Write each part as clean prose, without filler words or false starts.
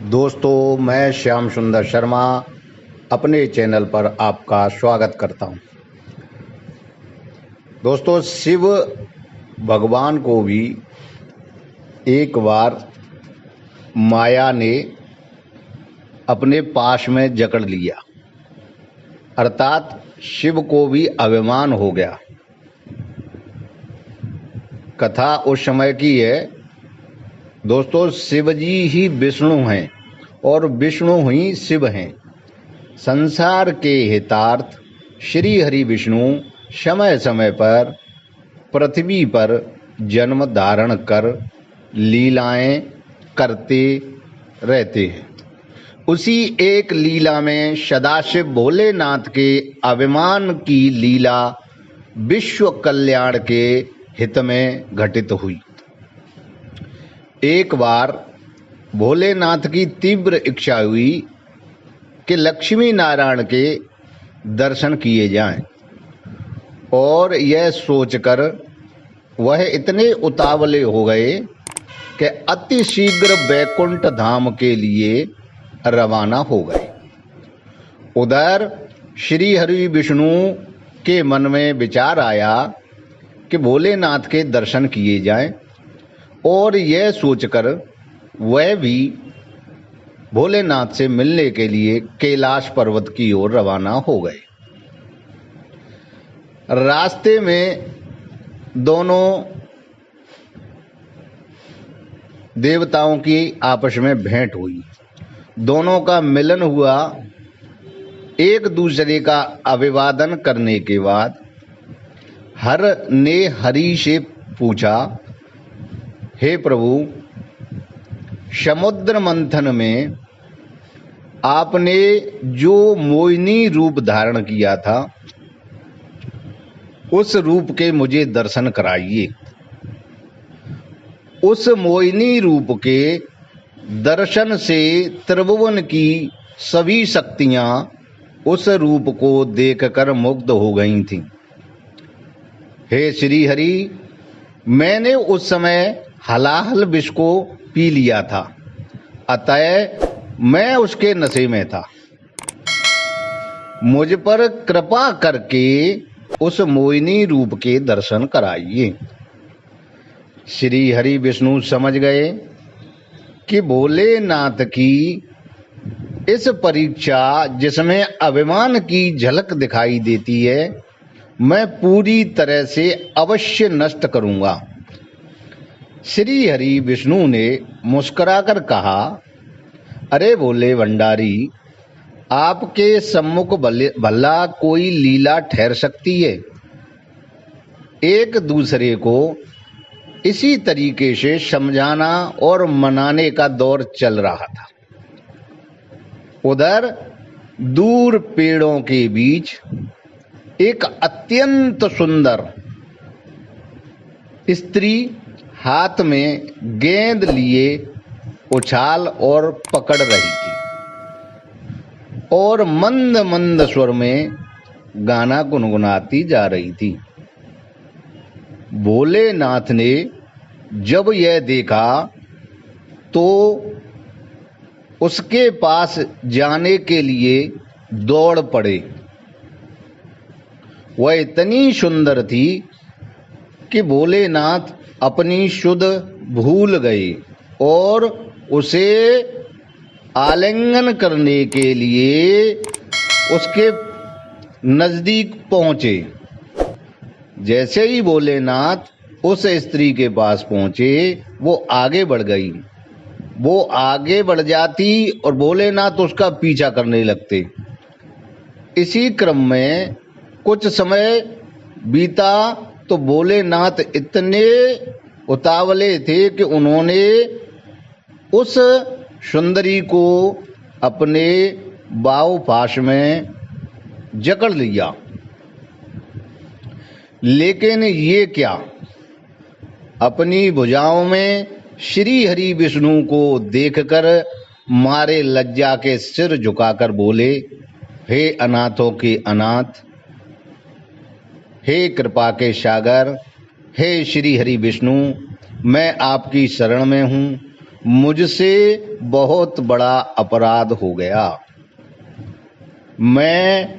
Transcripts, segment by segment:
दोस्तों, मैं श्याम सुंदर शर्मा अपने चैनल पर आपका स्वागत करता हूं। दोस्तों, शिव भगवान को भी एक बार माया ने अपने पास में जकड़ लिया, अर्थात शिव को भी अभिमान हो गया। कथा उस समय की है दोस्तों। शिव जी ही विष्णु हैं और विष्णु ही शिव हैं। संसार के हितार्थ श्री हरि विष्णु समय समय पर पृथ्वी पर जन्म धारण कर लीलाएं करते रहते हैं। उसी एक लीला में सदाशिव भोलेनाथ के अभिमान की लीला विश्व कल्याण के हित में घटित हुई। एक बार भोलेनाथ की तीव्र इच्छा हुई कि लक्ष्मी नारायण के दर्शन किए जाएं, और यह सोचकर वह इतने उतावले हो गए कि अति शीघ्र वैकुंठ धाम के लिए रवाना हो गए। उधर श्री हरि विष्णु के मन में विचार आया कि भोलेनाथ के दर्शन किए जाएं, और यह सोचकर वह भी भोलेनाथ से मिलने के लिए कैलाश पर्वत की ओर रवाना हो गए। रास्ते में दोनों देवताओं की आपस में भेंट हुई, दोनों का मिलन हुआ। एक दूसरे का अभिवादन करने के बाद हर ने हरि से पूछा, हे प्रभु, समुद्र मंथन में आपने जो मोहिनी रूप धारण किया था, उस रूप के मुझे दर्शन कराइए। उस मोहिनी रूप के दर्शन से त्रिभुवन की सभी शक्तियां उस रूप को देखकर मुग्ध हो गई थीं। हे श्री हरि, मैंने उस समय हलाहल विष को पी लिया था, अतः मैं उसके नशे में था। मुझ पर कृपा करके उस मोहिनी रूप के दर्शन कराइए। श्री हरि विष्णु समझ गए कि भोलेनाथ की इस परीक्षा, जिसमें अभिमान की झलक दिखाई देती है, मैं पूरी तरह से अवश्य नष्ट करूंगा। श्री हरि विष्णु ने मुस्कुराकर कहा, अरे भोले भंडारी, आपके सम्मुख भला कोई लीला ठहर सकती है। एक दूसरे को इसी तरीके से समझाना और मनाने का दौर चल रहा था। उधर दूर पेड़ों के बीच एक अत्यंत सुंदर स्त्री हाथ में गेंद लिए उछाल और पकड़ रही थी, और मंद मंद स्वर में गाना गुनगुनाती जा रही थी। भोलेनाथ ने जब यह देखा तो उसके पास जाने के लिए दौड़ पड़े। वह इतनी सुंदर थी कि भोलेनाथ अपनी शुद्ध भूल गए और उसे आलिंगन करने के लिए उसके नजदीक पहुंचे। जैसे ही भोलेनाथ उस स्त्री के पास पहुंचे, वो आगे बढ़ गई। वो आगे बढ़ जाती और भोलेनाथ उसका पीछा करने लगते। इसी क्रम में कुछ समय बीता तो भोलेनाथ इतने उतावले थे कि उन्होंने उस सुंदरी को अपने बाहु पाश में जकड़ लिया। लेकिन ये क्या, अपनी भुजाओं में श्री हरि विष्णु को देखकर मारे लज्जा के सिर झुकाकर बोले, हे अनाथों के अनाथ, हे कृपा के सागर, हे श्री हरि विष्णु, मैं आपकी शरण में हूँ मुझसे बहुत बड़ा अपराध हो गया। मैं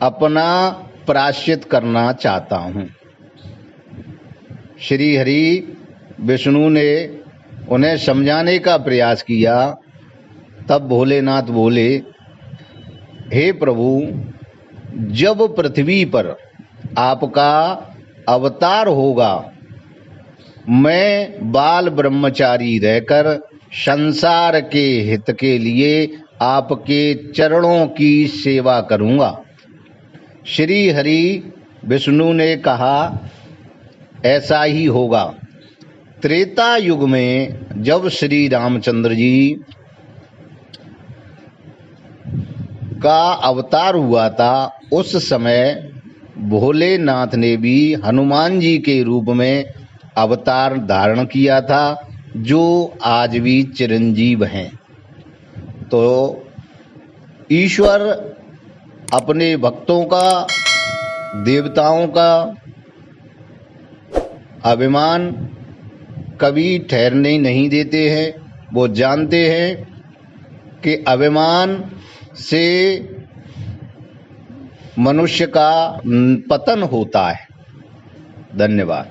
अपना प्रायश्चित करना चाहता हूँ। श्री हरि विष्णु ने उन्हें समझाने का प्रयास किया। तब भोलेनाथ बोले, हे प्रभु, जब पृथ्वी पर आपका अवतार होगा, मैं बाल ब्रह्मचारी रहकर संसार के हित के लिए आपके चरणों की सेवा करूंगा। श्री हरि विष्णु ने कहा, ऐसा ही होगा। त्रेता युग में जब श्री रामचंद्र जी का अवतार हुआ था, उस समय भोलेनाथ ने भी हनुमान जी के रूप में अवतार धारण किया था, जो आज भी चिरंजीव हैं। तो ईश्वर अपने भक्तों का, देवताओं का अभिमान कभी ठहरने नहीं देते हैं। वो जानते हैं कि अभिमान से मनुष्य का पतन होता है। धन्यवाद।